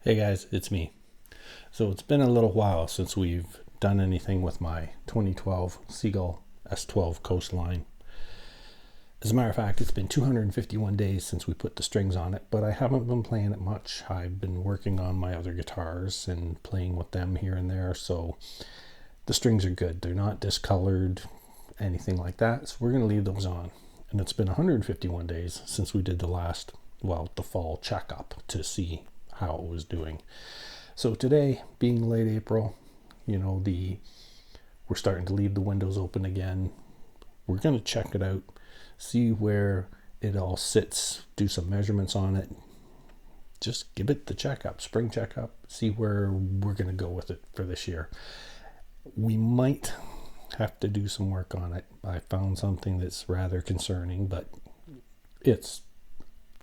Hey guys, it's me. So it's been a little while since we've done anything with my 2012 Seagull S12 Coastline. As a matter of fact, it's been 251 days since we put the strings on it, but I haven't been playing it much. I've been working on my other guitars and playing with them here and there, so the strings are good. They're not discolored, anything like that, so we're going to leave those on. And it's been 151 days since we did the fall checkup to see how it was doing. So today, being late April, we're starting to leave the windows open again. We're going to check it out, see where it all sits, do some measurements on it, just give it the checkup, spring checkup, see where we're going to go with it for this year. We might have to do some work on it. I found something that's rather concerning, but it's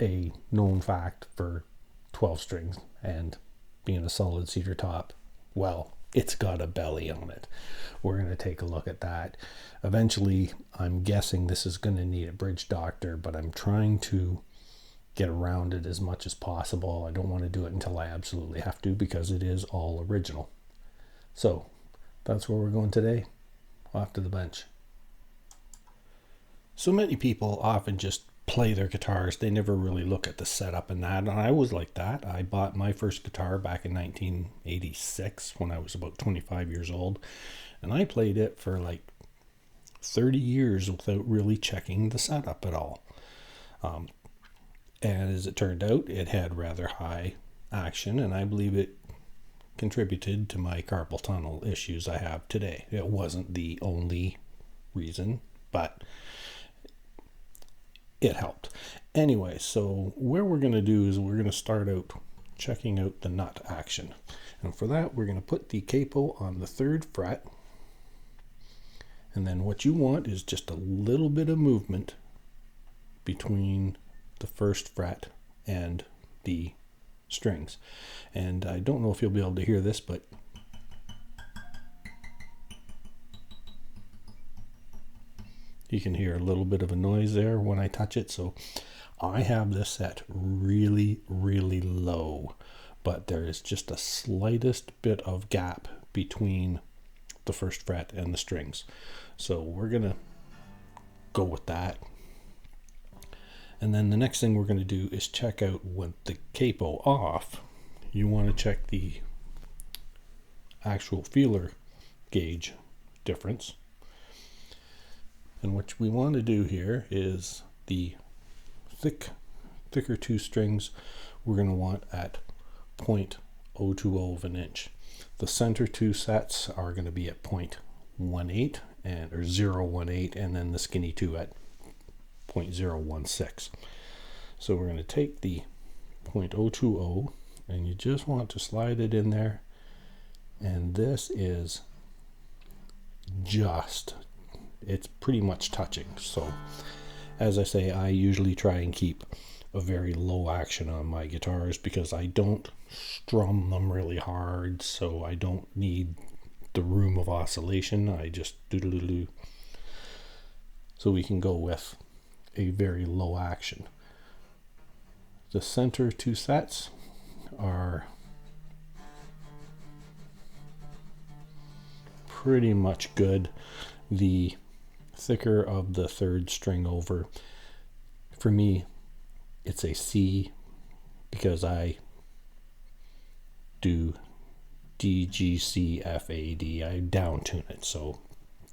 a known fact for 12 strings and being a solid cedar top. Well, it's got a belly on it. We're going to take a look at that. Eventually, I'm guessing this is going to need a bridge doctor, but I'm trying to get around it as much as possible. I don't want to do it until I absolutely have to because it is all original. So that's where we're going today, off to the bench. So many people often just play their guitars. They never really look at the setup and that. And I was like that. I bought my first guitar back in 1986 when I was about 25 years old. And I played it for like 30 years without really checking the setup at all. And as it turned out, it had rather high action, and I believe it contributed to my carpal tunnel issues I have today. It wasn't the only reason, but it helped. Anyway, so where we're going to do is we're going to start out checking out the nut action. And for that, we're going to put the capo on the 3rd fret. And then what you want is just a little bit of movement between the 1st fret and the strings. And I don't know if you'll be able to hear this, but you can hear a little bit of a noise there when I touch it. So I have this set really, really low, but there is just a slightest bit of gap between the 1st fret and the strings. So we're going to go with that. And then the next thing we're going to do is check out with the capo off. You want to check the actual feeler gauge difference. And what we want to do here is the thicker 2 strings we're going to want at 0.020 of an inch. The center 2 sets are going to be at 0.18 or 0.18, and then the skinny 2 at 0.016. So we're going to take the 0.020 and you just want to slide it in there, and this is it's pretty much touching. So as I say, I usually try and keep a very low action on my guitars because I don't strum them really hard, so I don't need the room of oscillation. I just do. So we can go with a very low action. The center 2 sets are pretty much good. The thicker of the 3rd string over, for me, it's a C because I do D, G, C, F, A, D. I down tune it. So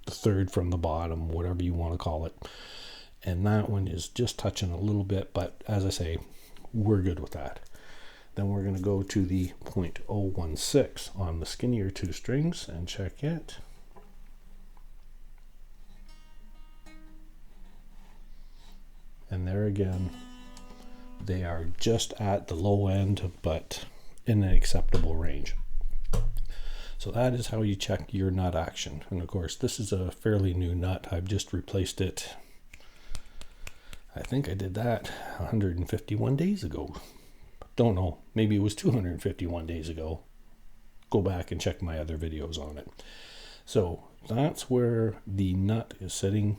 the 3rd from the bottom, whatever you want to call it. And that one is just touching a little bit, but as I say, we're good with that. Then we're going to go to the 0.016 on the skinnier 2 strings and check it. And there again, they are just at the low end, but in an acceptable range. So that is how you check your nut action. And of course, this is a fairly new nut. I've just replaced it. I think I did that 151 days ago. Don't know. Maybe it was 251 days ago. Go back and check my other videos on it. So that's where the nut is sitting.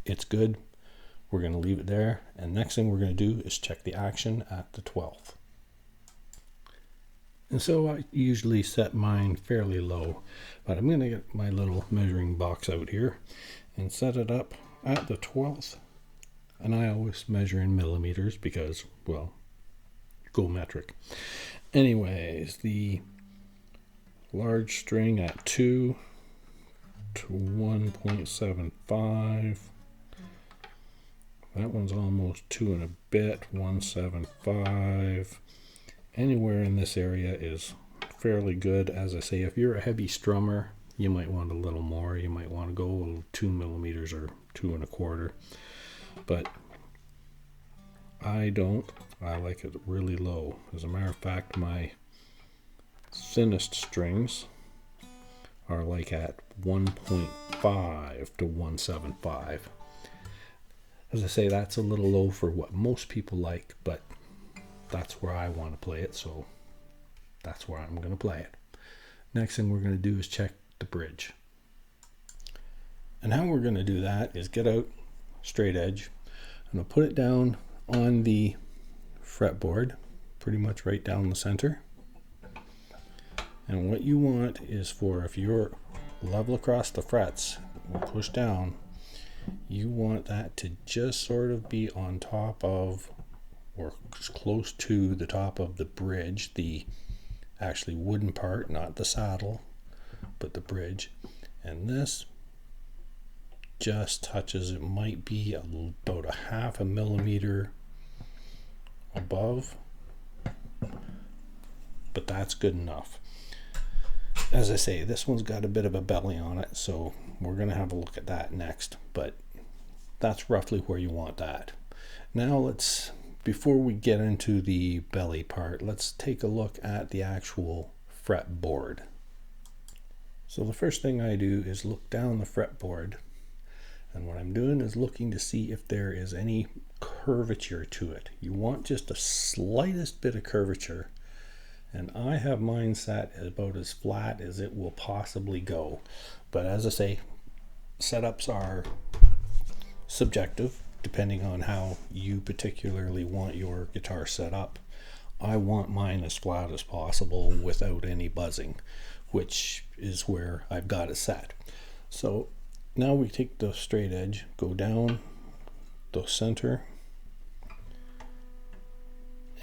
It's good. We're going to leave it there. And next thing we're going to do is check the action at the 12th. And so I usually set mine fairly low, but I'm going to get my little measuring box out here and set it up at the 12th. And I always measure in millimeters because, well, go metric. Anyways, the large string at 2 to 1.75. That one's almost 2 and a bit, 1.75. Anywhere in this area is fairly good. As I say, if you're a heavy strummer, you might want a little more. You might want to go 2 millimeters or 2 1/4. But I don't. I like it really low. As a matter of fact, my thinnest strings are like at 1.5 to 1.75. As I say, that's a little low for what most people like, but that's where I want to play it, so that's where I'm going to play it. Next thing we're going to do is check the bridge. And how we're going to do that is get out straight edge. I'm going to put it down on the fretboard, pretty much right down the center. And what you want is for, if you're level across the frets and push down, you want that to just sort of be on top of, or close to the top of the bridge, the actually wooden part, not the saddle, but the bridge. And this just touches, it might be about a 1/2 millimeter above, but that's good enough. As I say, this one's got a bit of a belly on it, so we're going to have a look at that next, but that's roughly where you want that. Now before we get into the belly part, let's take a look at the actual fretboard. So the first thing I do is look down the fretboard, and what I'm doing is looking to see if there is any curvature to it. You want just the slightest bit of curvature, and I have mine set about as flat as it will possibly go. But as I say, setups are subjective depending on how you particularly want your guitar set up. I want mine as flat as possible without any buzzing, which is where I've got it set. So now we take the straight edge, go down the center,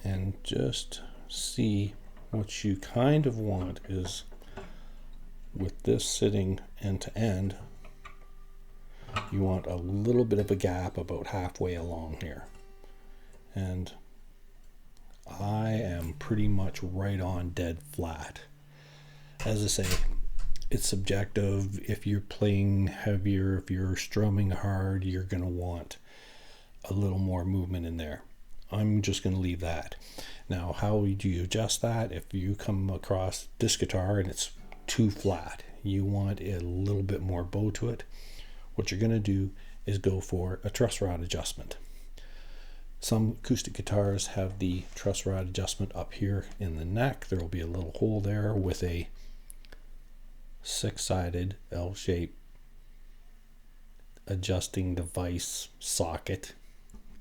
and just see what you kind of want is, with this sitting end to end, you want a little bit of a gap about halfway along here. And I am pretty much right on dead flat. As I say, it's subjective. If you're playing heavier, if you're strumming hard, you're going to want a little more movement in there. I'm just going to leave that. Now, how do you adjust that? If you come across this guitar and it's too flat, you want a little bit more bow to it, what you're going to do is go for a truss rod adjustment. Some acoustic guitars have the truss rod adjustment up here in the neck. There will be a little hole there with a 6-sided L-shaped adjusting device socket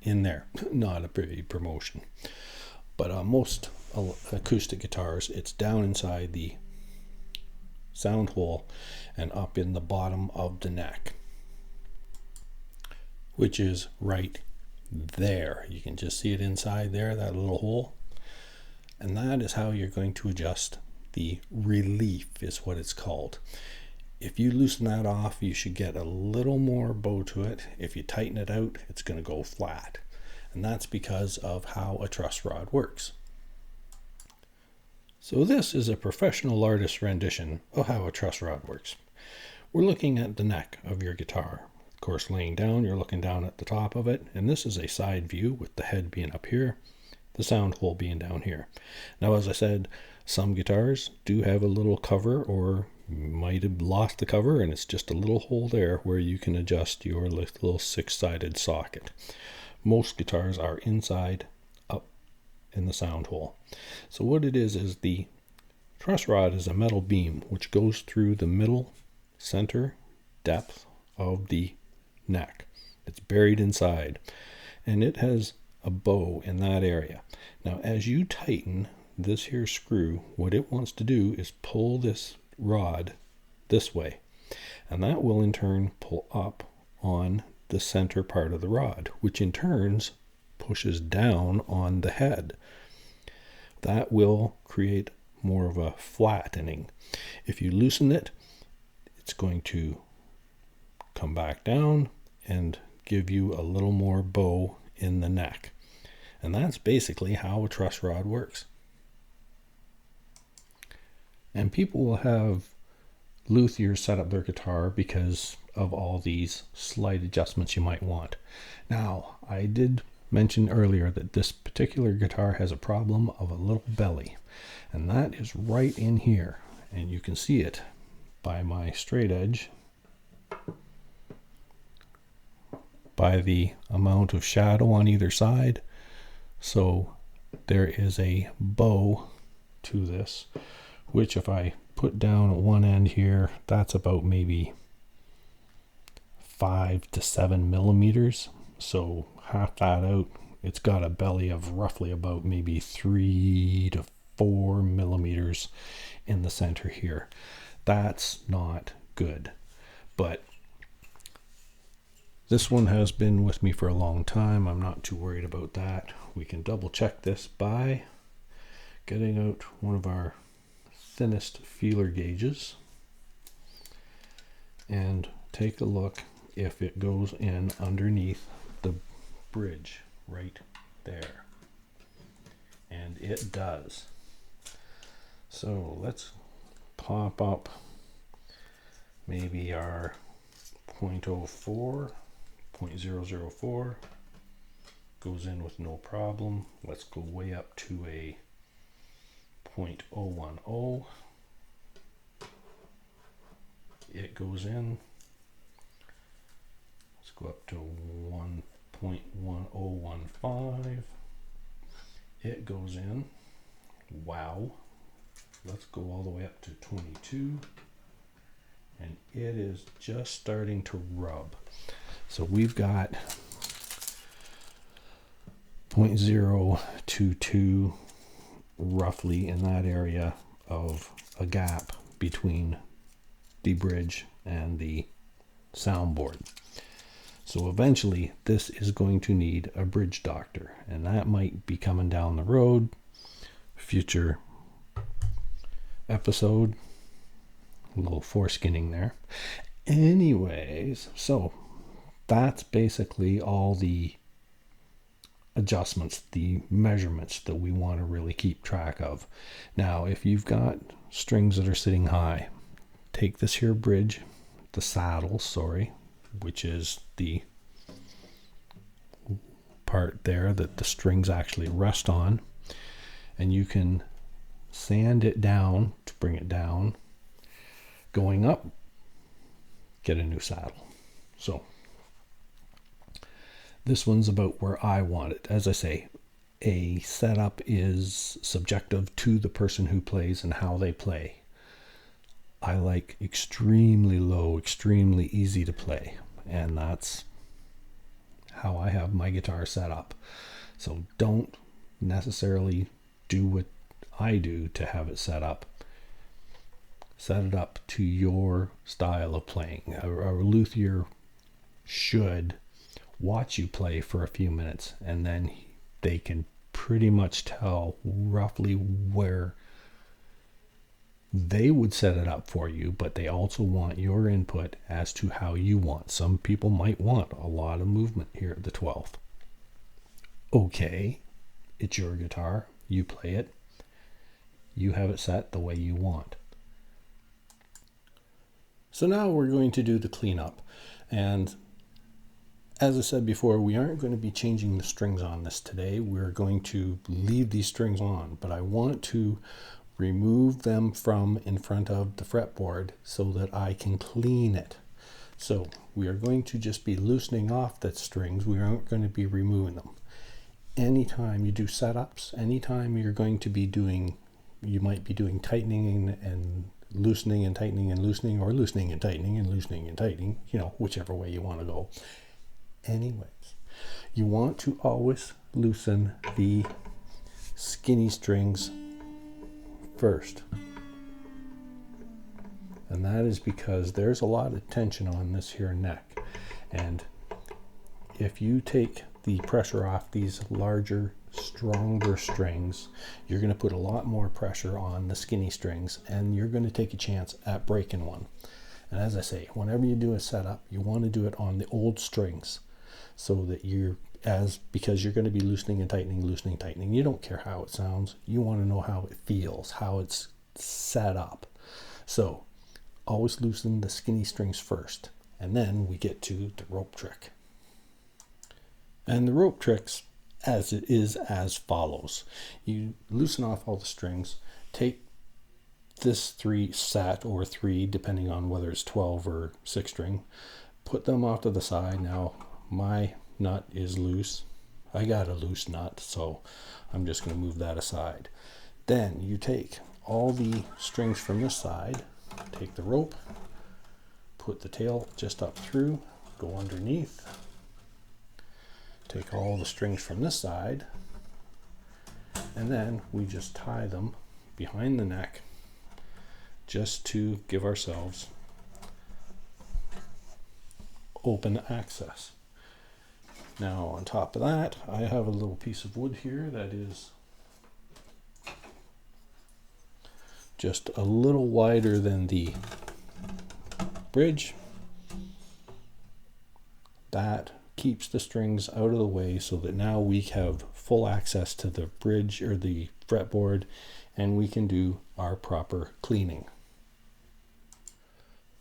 in there. Not a pretty promotion, but most acoustic guitars, it's down inside the sound hole and up in the bottom of the neck, which is right there. You can just see it inside there, that little hole. And that is how you're going to adjust the relief, is what it's called. If you loosen that off, you should get a little more bow to it. If you tighten it out, it's going to go flat. And that's because of how a truss rod works. So this is a professional artist's rendition of how a truss rod works. We're looking at the neck of your guitar. Of course, laying down, you're looking down at the top of it, and this is a side view with the head being up here, the sound hole being down here. Now, as I said, some guitars do have a little cover, or might have lost the cover, and it's just a little hole there where you can adjust your little 6-sided socket. Most guitars are inside, up in the sound hole. So what it is the truss rod is a metal beam which goes through the middle center depth of the neck. It's buried inside, and it has a bow in that area. Now, as you tighten this here screw, what it wants to do is pull this rod this way, and that will in turn pull up on the center part of the rod, which in turns pushes down on the head. That will create more of a flattening. If you loosen it, it's going to come back down and give you a little more bow in the neck. And that's basically how a truss rod works. And people will have luthiers set up their guitar because of all these slight adjustments you might want. Now, I did mention earlier that this particular guitar has a problem of a little belly, and that is right in here, and you can see it by my straight edge, by the amount of shadow on either side. So there is a bow to this, which if I put down at one end here, that's about maybe 5 to 7 millimeters. So half that out, it's got a belly of roughly about maybe 3 to 4 millimeters in the center here. That's not good, but this one has been with me for a long time. I'm not too worried about that. We can double check this by getting out one of our thinnest feeler gauges and take a look if it goes in underneath the bridge right there. And it does. So let's pop up maybe our 0.04, 0.004 goes in with no problem. Let's go way up to a 0.010. It goes in. Let's go up to 1.1015. It goes in. Wow. Let's go all the way up to 22. And it is just starting to rub. So we've got 0.022 roughly in that area of a gap between the bridge and the soundboard. So eventually this is going to need a bridge doctor, and that might be coming down the road. Future episode, a little foreskinning there. Anyways, so that's basically all the adjustments, the measurements that we want to really keep track of. Now, if you've got strings that are sitting high, take this here bridge, the saddle, which is the part there that the strings actually rest on, and you can sand it down to bring it down. Going up, get a new saddle. So this one's about where I want it. As I say, a setup is subjective to the person who plays and how they play. I like extremely low, extremely easy to play, and that's how I have my guitar set up. So don't necessarily do what I do to have it set up. Set it up to your style of playing. A luthier should watch you play for a few minutes, and then they can pretty much tell roughly where they would set it up for you, but they also want your input as to how you want. Some people might want a lot of movement here at the 12th. Okay, it's your guitar, you play it, you have it set the way you want. So now we're going to do the cleanup, and as I said before, we aren't going to be changing the strings on this today. We're going to leave these strings on, but I want to remove them from in front of the fretboard so that I can clean it. So we are going to just be loosening off the strings. We aren't going to be removing them. Anytime you do setups, anytime you're going to be doing, you might be doing tightening and loosening and tightening and loosening, or loosening and tightening and loosening and tightening, whichever way you want to go. Anyways, you want to always loosen the skinny strings first. And that is because there's a lot of tension on this here neck. And if you take the pressure off these larger, stronger strings, you're going to put a lot more pressure on the skinny strings, and you're going to take a chance at breaking one. And as I say, whenever you do a setup, you want to do it on the old strings, so that because you're going to be loosening and tightening. You don't care how it sounds. You want to know how it feels, how it's set up. So always loosen the skinny strings first, and then we get to the rope trick. And the rope tricks as it is as follows. You loosen off all the strings, take this 3 set or 3 depending on whether it's 12 or 6 string, put them off to the side. Now my nut is loose. I got a loose nut, so I'm just going to move that aside. Then you take all the strings from this side, take the rope, put the tail just up through, go underneath, take all the strings from this side, and then we just tie them behind the neck just to give ourselves open access. Now on top of that, I have a little piece of wood here that is just a little wider than the bridge. That keeps the strings out of the way so that now we have full access to the bridge or the fretboard, and we can do our proper cleaning.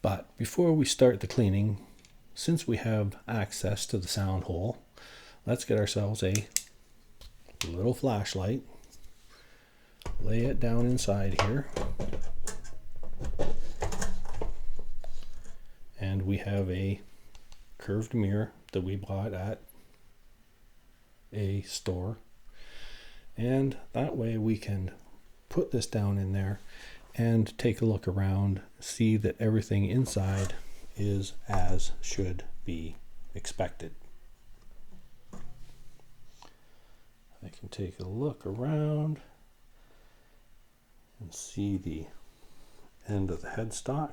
But before we start the cleaning, since we have access to the sound hole, let's get ourselves a little flashlight, lay it down inside here, and we have a curved mirror that we bought at a store, and that way we can put this down in there and take a look around, see that everything inside is as should be expected. I can take a look around and see the end of the headstock,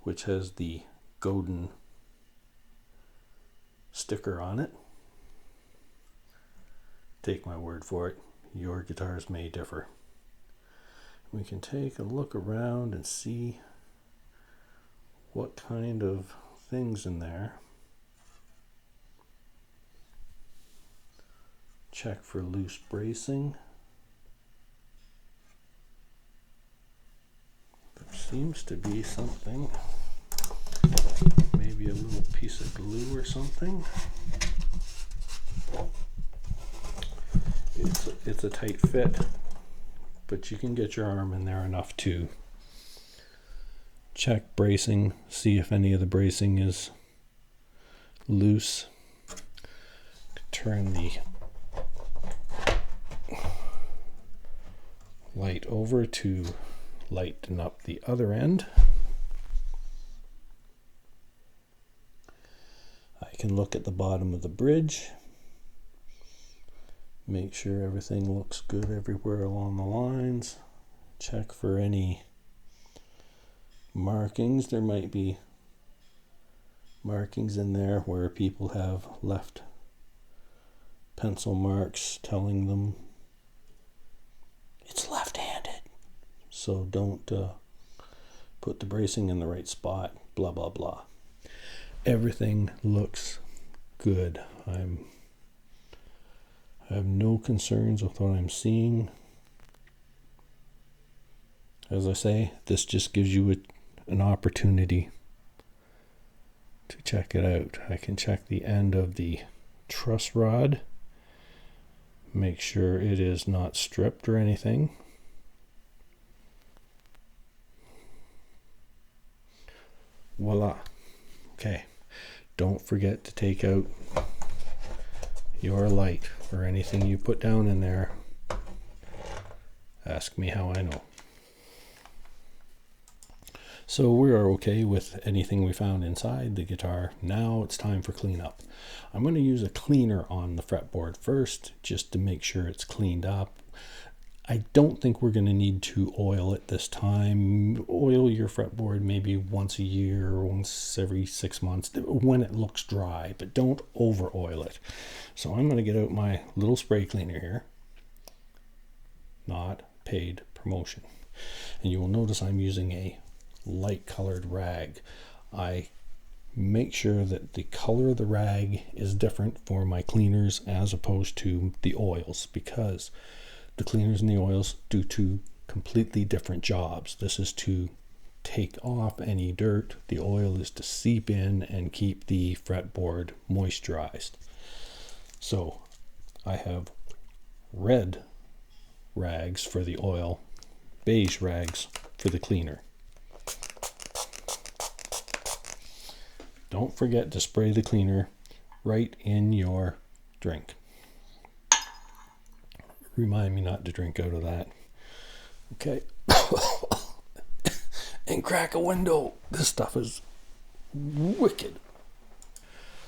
which has the Godin sticker on it. Take my word for it, your guitars may differ. We can take a look around and see what kind of things in there. Check for loose bracing. There seems to be something, maybe a little piece of glue or something. It's a tight fit, but you can get your arm in there enough to check bracing, see if any of the bracing is loose. Turn the light over to lighten up the other end. I can look at the bottom of the bridge, make sure everything looks good everywhere along the lines, check for any markings. There might be markings in there where people have left pencil marks telling them it's left-handed, so don't put the bracing in the right spot, blah blah blah. Everything looks good. I have no concerns with what I'm seeing. As I say, this just gives you an opportunity to check it out. I can check the end of the truss rod, make sure it is not stripped or anything. Voila. Okay, don't forget to take out your light or anything you put down in there. Ask me how I know. So we are okay with anything we found inside the guitar. Now it's time for cleanup. I'm going to use a cleaner on the fretboard first, just to make sure it's cleaned up. I don't think we're going to need to oil it this time. Oil your fretboard maybe once a year or once every 6 months when it looks dry, but don't over oil it. So I'm going to get out my little spray cleaner here. Not paid promotion. And you will notice I'm using a light colored rag. I make sure that the color of the rag is different for my cleaners as opposed to the oils, because the cleaners and the oils do two completely different jobs. This is to take off any dirt. The oil is to seep in and keep the fretboard moisturized. So I have red rags for the oil, beige rags for the cleaner. Don't forget to spray the cleaner right in your drink. Remind me not to drink out of that. Okay. And crack a window. This stuff is wicked.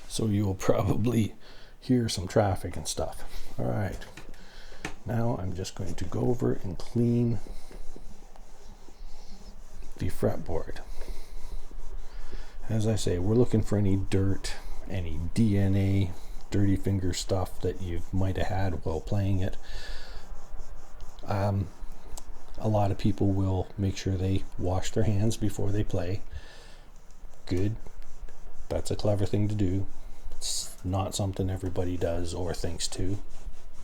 So you'll probably hear some traffic and stuff. All right. Now I'm just going to go over and clean the fretboard. As I say, we're looking for any dirt, any DNA, dirty finger stuff that you might have had while playing it. A lot of people will make sure they wash their hands before they play. Good. That's a clever thing to do. It's not something everybody does or thinks to,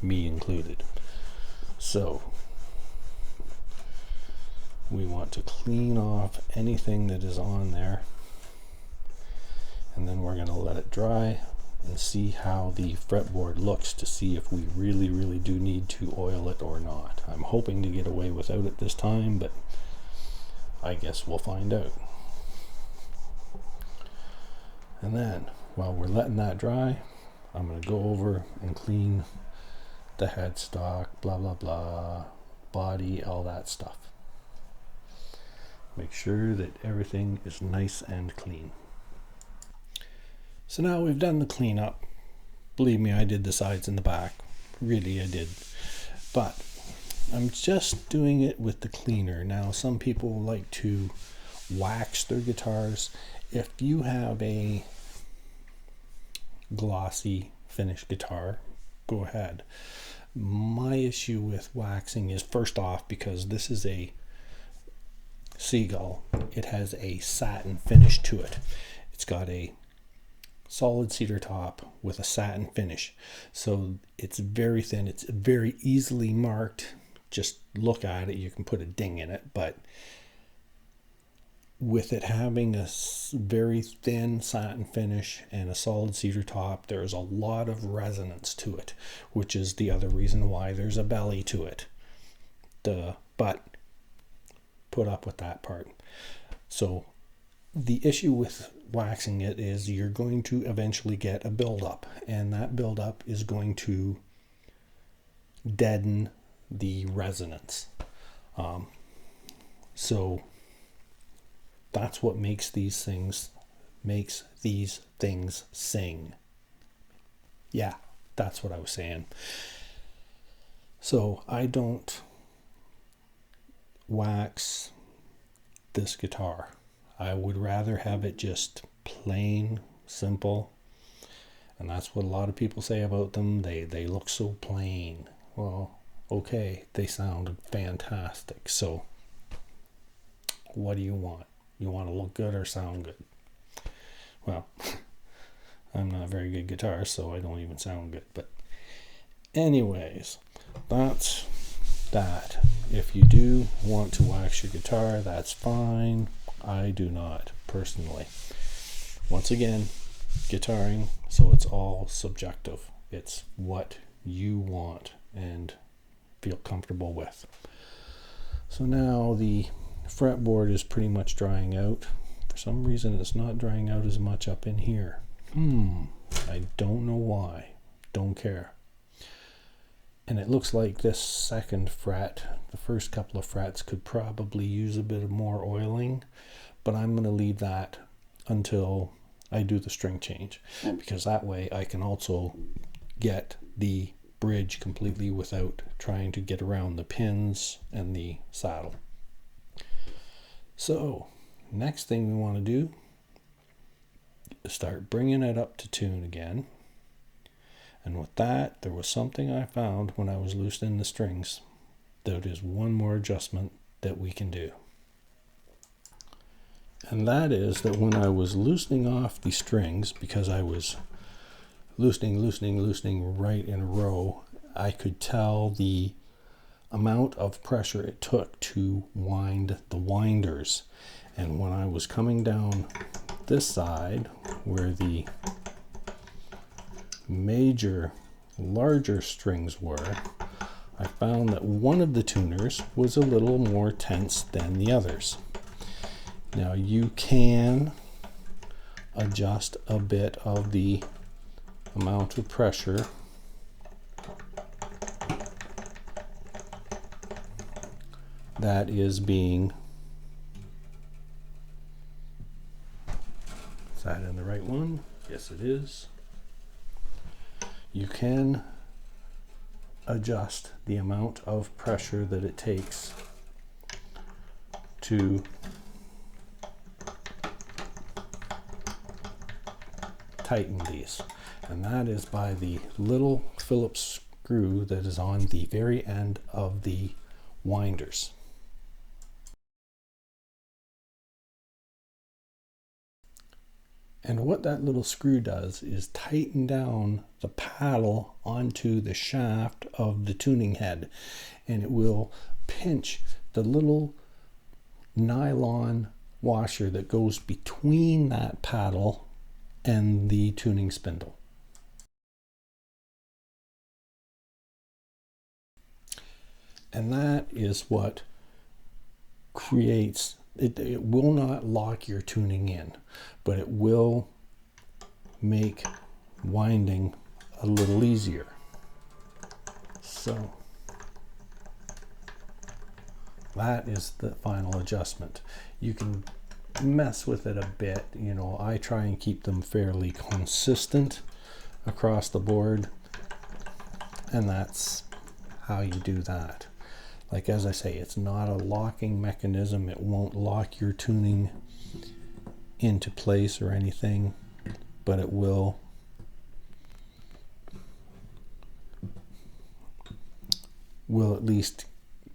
me included. So we want to clean off anything that is on there, and then we're going to let it dry and see how the fretboard looks to see if we really do need to oil it or not. I'm hoping to get away without it this time, but I guess we'll find out. And then while we're letting that dry, I'm going to go over and clean the headstock, blah blah blah, body, all that stuff. Make sure that everything is nice and clean. So now we've done the cleanup. Believe me, I did the sides and the back. Really, I did. But I'm just doing it with the cleaner. Now, some people like to wax their guitars. If you have a glossy finished guitar, go ahead. My issue with waxing is, first off, because this is a Seagull, it has a satin finish to it. It's got a solid cedar top with a satin finish, so it's very thin. It's very easily marked. Just look at it, you can put a ding in it. But with it having a very thin satin finish and a solid cedar top, there's a lot of resonance to it, which is the other reason why there's a belly to it. But put up with that part. So the issue with waxing it is you're going to eventually get a buildup, and that buildup is going to deaden the resonance. So that's what makes these things sing. Yeah, that's what I was saying. So I don't wax this guitar. I would rather have it just plain, simple. And that's what a lot of people say about them. They look so plain. Well, okay, they sound fantastic. So what do you want? You want to look good or sound good? Well, I'm not a very good guitarist, so I don't even sound good. But anyways, that's that. If you do want to wax your guitar, that's fine. I do not, personally. Once again, guitaring, so it's all subjective. It's what you want and feel comfortable with. So now the fretboard is pretty much drying out. For some reason it's not drying out as much up in here. I don't know why. Don't care. And it looks like this second fret, the first couple of frets, could probably use a bit of more oiling, but I'm going to leave that until I do the string change, because that way I can also get the bridge completely without trying to get around the pins and the saddle. So next thing we want to do is start bringing it up to tune again. And with that, there was something I found when I was loosening the strings. There is one more adjustment that we can do. And that is that when I was loosening off the strings, because I was loosening right in a row, I could tell the amount of pressure it took to wind the winders. And when I was coming down this side, where the larger strings were, I found that one of the tuners was a little more tense than the others. Now you can adjust a bit of the amount of pressure that is being, is that in the right one? Yes, it is. You can adjust the amount of pressure that it takes to tighten these, and that is by the little Phillips screw that is on the very end of the winders. And what that little screw does is tighten down the paddle onto the shaft of the tuning head, and it will pinch the little nylon washer that goes between that paddle and the tuning spindle. And that is what creates it will not lock your tuning in, but it will make winding a little easier. So that is the final adjustment. You can mess with it a bit, you know. I try and keep them fairly consistent across the board, and that's how you do that. Like, as I say, it's not a locking mechanism. It won't lock your tuning into place or anything, but it will at least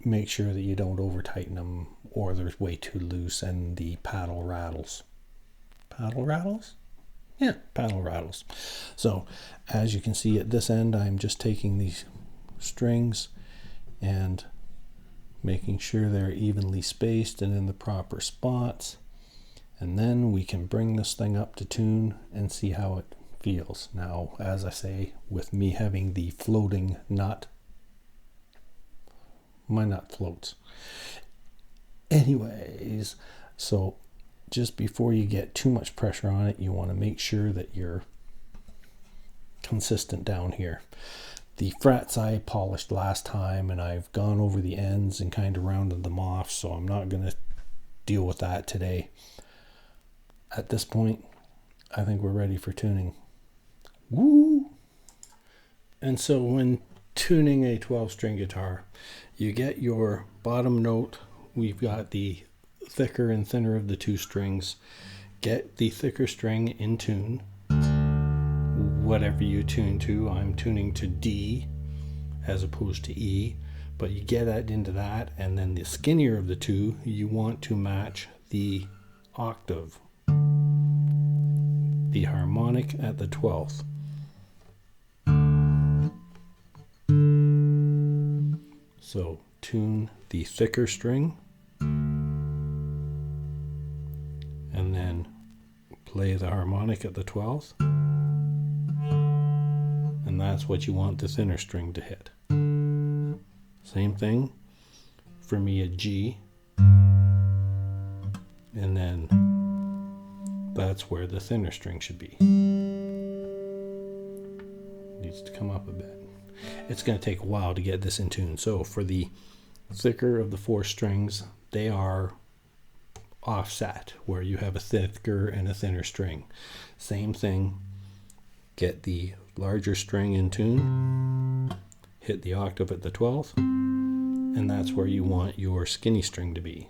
make sure that you don't over tighten them or there's way too loose and the paddle rattles. Paddle rattles? Yeah, paddle rattles. So as you can see at this end, I'm just taking these strings and making sure they're evenly spaced and in the proper spots, and then we can bring this thing up to tune and see how it feels. Now, as I say, with me having the floating nut, my nut floats. Anyways, so just before you get too much pressure on it, you want to make sure that you're consistent down here. The frets I polished last time, and I've gone over the ends and kind of rounded them off, so I'm not going to deal with that today. At this point, I think we're ready for tuning. Woo! And so when tuning a 12-string guitar, you get your bottom note. We've got the thicker and thinner of the two strings. Get the thicker string in tune. Whatever you tune to, I'm tuning to D as opposed to E, but you get that into that, and then the skinnier of the two, you want to match the octave, the harmonic at the 12th. So tune the thicker string and then play the harmonic at the 12th. And that's what you want the thinner string to hit. Same thing for me at G, and then that's where the thinner string should be. Needs to come up a bit. It's going to take a while to get this in tune. So for the thicker of the four strings, they are offset, where you have a thicker and a thinner string. Same thing, get the larger string in tune, hit the octave at the 12th, and that's where you want your skinny string to be.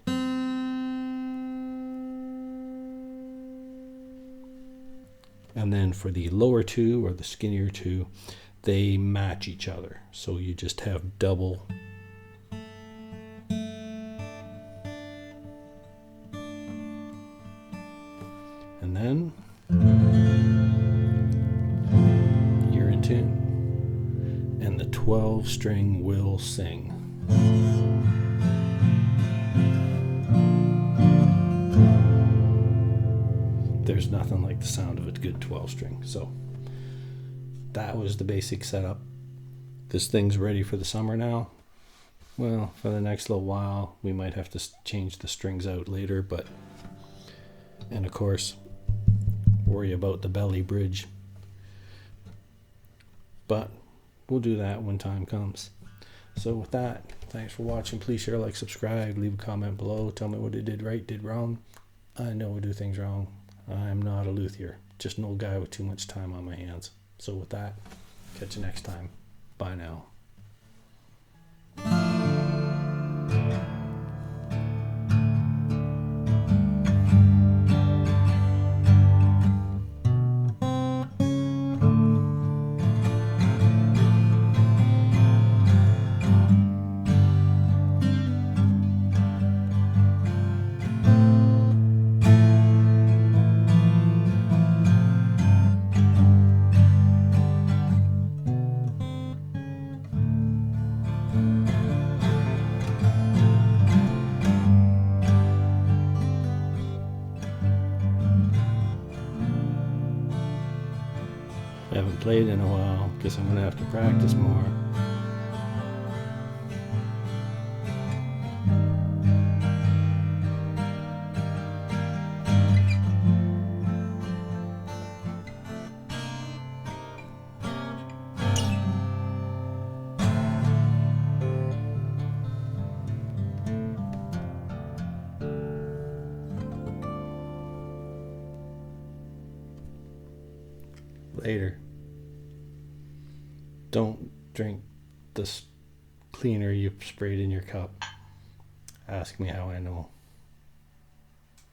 And then for the lower two, or the skinnier two, they match each other. So you just have double. And then you're in tune. And the 12 string will sing. There's nothing like the sound of a good 12 string. So that was the basic setup. This thing's ready for the summer now. Well, for the next little while, we might have to change the strings out later, and of course, worry about the belly bridge. But we'll do that when time comes. So with that, thanks for watching. Please share, like, subscribe, leave a comment below. Tell me what I did right, did wrong. I know I do things wrong. I'm not a luthier, just an old guy with too much time on my hands. So with that, catch you next time. Bye now. I haven't played in a while. Guess I'm going to have to practice more. Later. Don't drink this cleaner you sprayed in your cup. Ask me how I know.